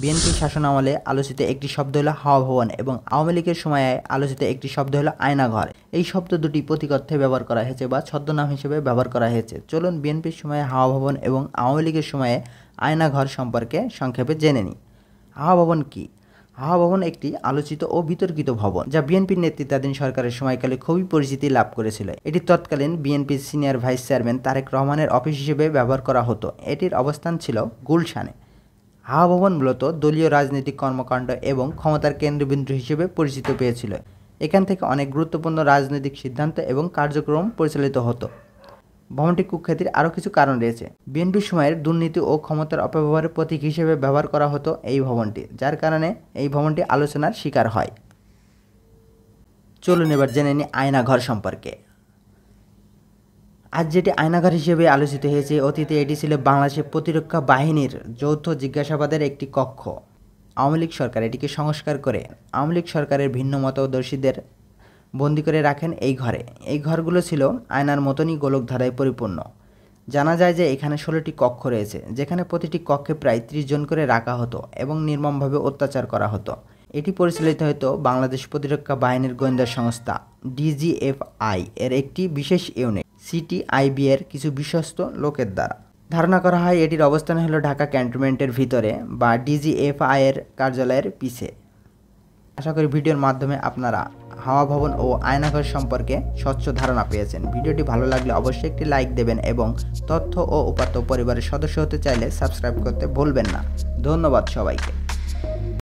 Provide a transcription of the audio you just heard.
BNP শাসনামলে আলোচিত একটি শব্দ হলো হাওয়া ভবন এবং আওয়ামী লীগের সময়ে আলোচিত একটি শব্দ হলো আয়নাঘর। এই শব্দ দুটি প্রতীক অর্থে ব্যবহার করা হয়েছে বা ছদ্মনাম হিসেবে ব্যবহার করা হয়েছে। চলুন বিএনপির সময়ে হাওয়া ভবন এবং আওয়ামী লীগের সময়ে আয়নাঘর সম্পর্কে সংক্ষেপে জেনে নিই। হাওয়া ভবন কি? হাওয়া ভবন একটি আলোচিত ও বিতর্কিত ভবন যা বিএনপির নেতৃত্বাধীন সরকারের সময়কালে খুবই পরিচিতি লাভ করেছিল। এটি তৎকালীন বিএনপির সিনিয়র ভাইস চেয়ারম্যান তারেক রহমানের অফিস হিসেবে ব্যবহার করা হতো। এটির অবস্থান ছিল গুলশানে। হাওয়া ভবন মূলত দলীয় রাজনৈতিক কর্মকাণ্ড এবং ক্ষমতার কেন্দ্রবিন্দু হিসেবে পরিচিত পেয়েছিল। এখান থেকে অনেক গুরুত্বপূর্ণ রাজনৈতিক সিদ্ধান্ত এবং কার্যক্রম পরিচালিত হতো। ভবনটি কুখ্যাতির আরও কিছু কারণ রয়েছে। বিএনপির সময়ের দুর্নীতি ও ক্ষমতার অপব্যবহারের প্রতীক হিসেবে ব্যবহার করা হতো এই ভবনটি, যার কারণে এই ভবনটি আলোচনার শিকার হয়। চলুন এবার জেনে নিই আয়নাঘর সম্পর্কে। আজ যেটি আয়নাঘর হিসেবে আলোচিত হয়েছে, অতীতে এটি ছিল বাংলাদেশের প্রতিরক্ষা বাহিনীর যৌথ জিজ্ঞাসাবাদের একটি কক্ষ। আওয়ামী লীগ সরকার এটিকে সংস্কার করে আওয়ামী লীগ সরকারের ভিন্ন মতদর্শীদের বন্দি করে রাখেন এই ঘরে। এই ঘরগুলো ছিল আয়নার মতনই গোলকধাঁধায় পরিপূর্ণ। জানা যায় যে এখানে 16টি কক্ষ রয়েছে, যেখানে প্রতিটি কক্ষে প্রায় 30 জন করে রাখা হতো এবং নির্মমভাবে অত্যাচার করা হতো। এটি পরিচালিত হতো বাংলাদেশ প্রতিরক্ষা বাহিনীর গোয়েন্দা সংস্থা ডিজিএফআই এর একটি বিশেষ ইউনিট সিটিআইবি এর কিছু বিশ্বস্ত লোকের দ্বারা। ধারণা করা হয় এটির অবস্থান হলো ঢাকা ক্যান্টনমেন্টের ভিতরে বা ডিজিএফআই এর কার্যালয়ের পিছে। আশা করি ভিডিওর মাধ্যমে আপনারা হাওয়া ভবন ও আয়নাঘর সম্পর্কে স্বচ্ছ ধারণা পেয়েছেন। ভিডিওটি ভালো লাগলে অবশ্যই একটি লাইক দেবেন এবং তথ্য ও উপাত্ত পরিবারের সদস্য হতে চাইলে সাবস্ক্রাইব করতে ভুলবেন না। ধন্যবাদ সবাইকে।